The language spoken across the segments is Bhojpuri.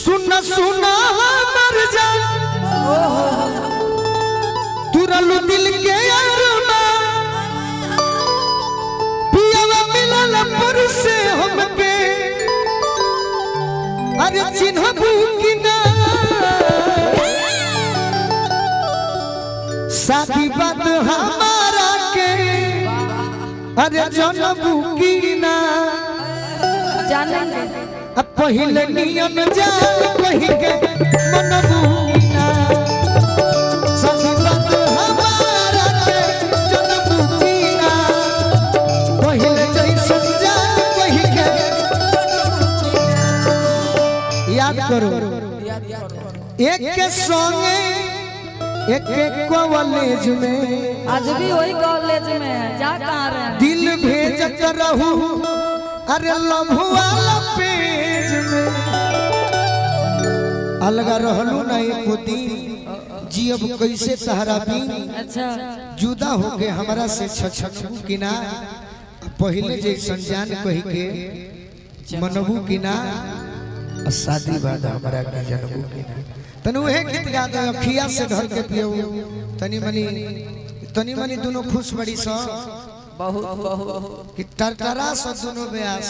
सुना सुना मर जा तुरलू दिल के अरमान पियावा मिलल पर से हमके अरे चिन्हबू कि ना शादी बात हमारा के अरे जनबू कि ना जानेंगे अब पहले नियम जान कही के मनबू कि ना शादी बात हमारा के जनबू कि ना पहले जैसन जान कही के याद करो एक के संगे एक कॉलेज में आज भी वही कॉलेज में है जा कहाँ रहे दिल भेजत रहू अरे लम्हुआ पेज में अलगा रहलू ना एको दिन जियब कैसे तहरा भी अच्छा जुदा होके हमरा से छछनबू कि ना पहले जैसन जान कही के मनबू कि ना शादी बाद हमरा के जनबू कि ना तनु हे गीत गा दे अखिया से ढर के पियो तनी मनी दोनों खुश बड़ी स बहुत बहुत कि टरटरा से दोनों ब्यास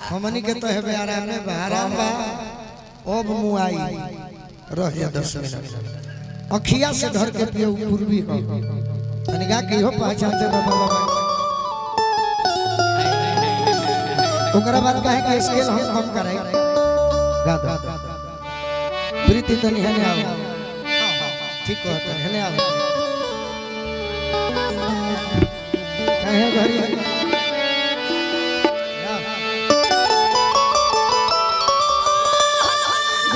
हमनी के तो है आराम में आराम बा अब मुआई रह जा 10 मिनट अखिया से ढर के पियो पूर्वी हो तनी गा के हो पहचानते बाबा ओकरा बाद काहे के स्केल हम कम कराई गा दो प्रीति तनी हने आओ ठीक हो तनी हने आओ कहे घरी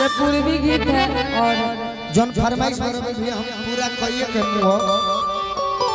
ये पूर्वी गीत है और जन फरमाइश पर भी हम पूरा कहिए के मुंह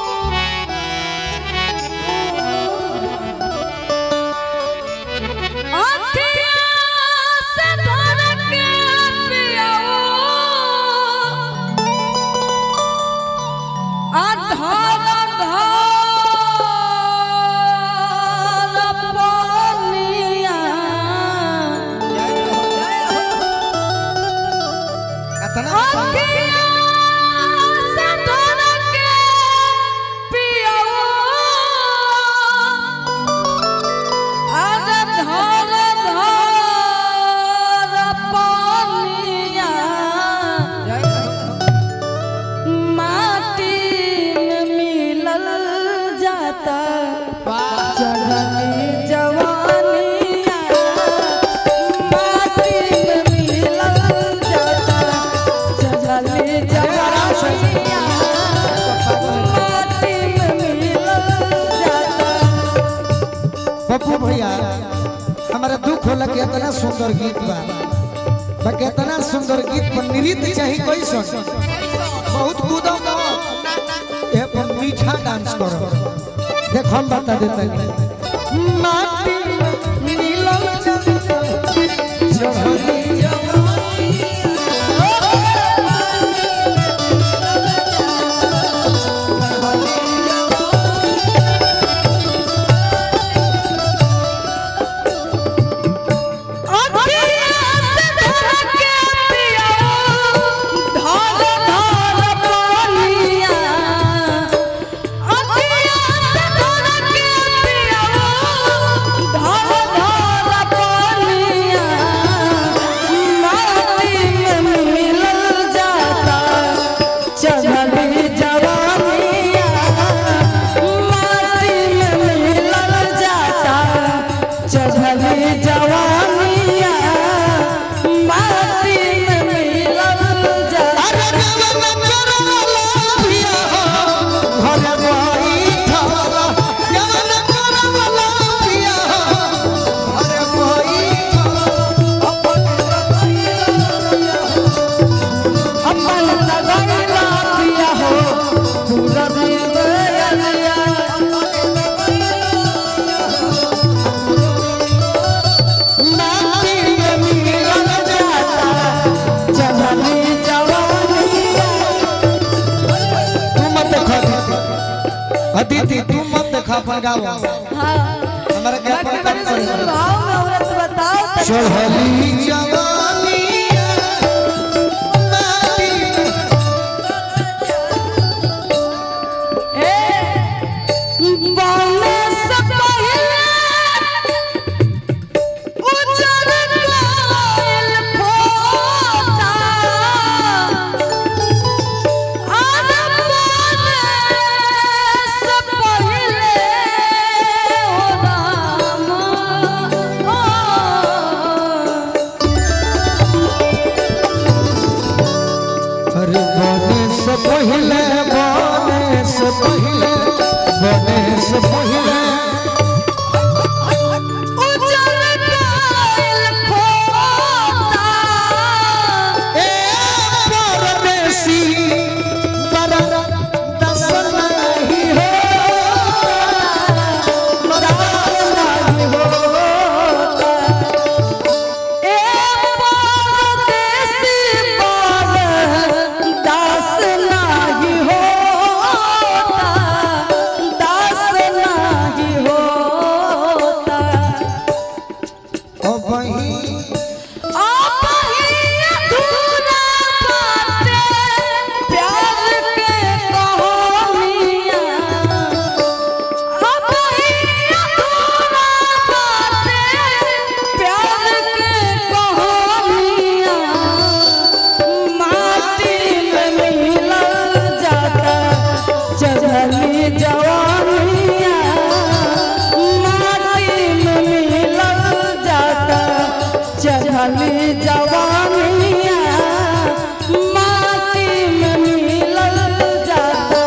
पप्पू भैया हमारा दुख होला कि इतना सुंदर गीत बा कितना सुंदर गीत पर नृत्य चाहिए कैसन बहुत कूदो ए पर मीठा डांस करो देख हम बता देते माटी मिलल जाता जहरी अदिति तू मत देखा अपन गाओ हाँ हमारा क्या भाव में औरत बताओ चढ़ली जवानी जवानिया माटी में मिलल जाता।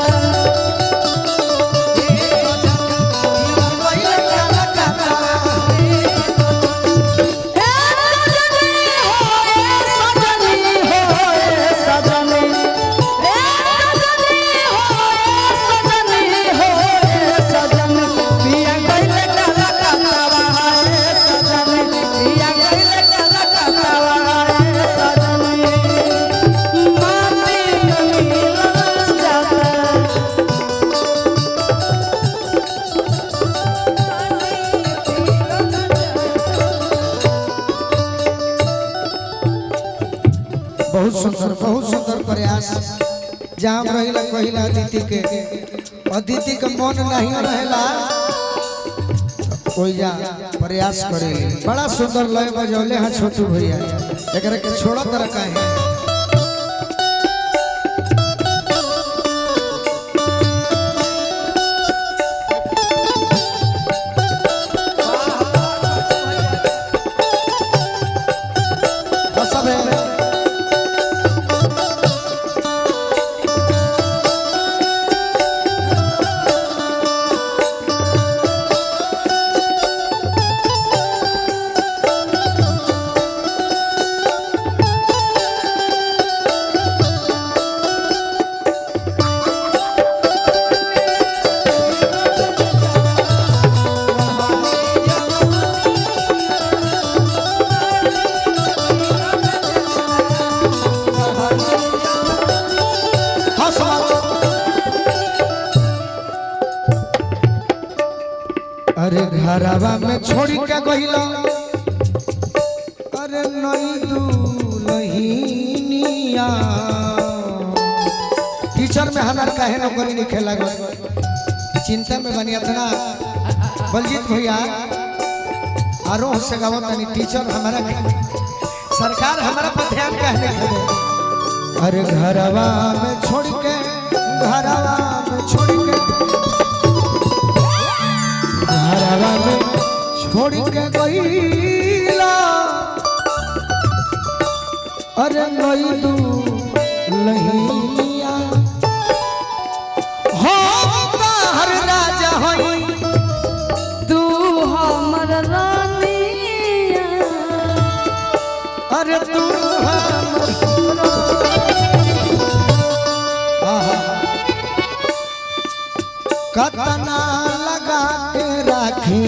बहुत सुंदर प्रयास। जहाँ रहिला कहिला अदिति के मन नहीं रहेला कोई जा प्रयास करे। बड़ा सुंदर लय बजौले हैं छोटू भैया, एकरा के छोड़ा तरह का है। अरे घरवा में छोड़ के गइला, अरे नहीं दुल्हनिया। टीचर में हमार काहे नौकरी नहीं खेला गो, चिंता में बनी इतना। बलजीत भैया आरोह से गावत नहीं, टीचर हमारा सरकार हमारा पर ध्यान काहे नहीं दे। अरे घरवा में छोड़ के, घरवा में छोड़ के, घरवा में छोड़ के गइला, अरे नहीं दुल्हनिया। हो बाहर राजा होई, तू हमर रानिया। अरे तू हमर कतना लगा के राखी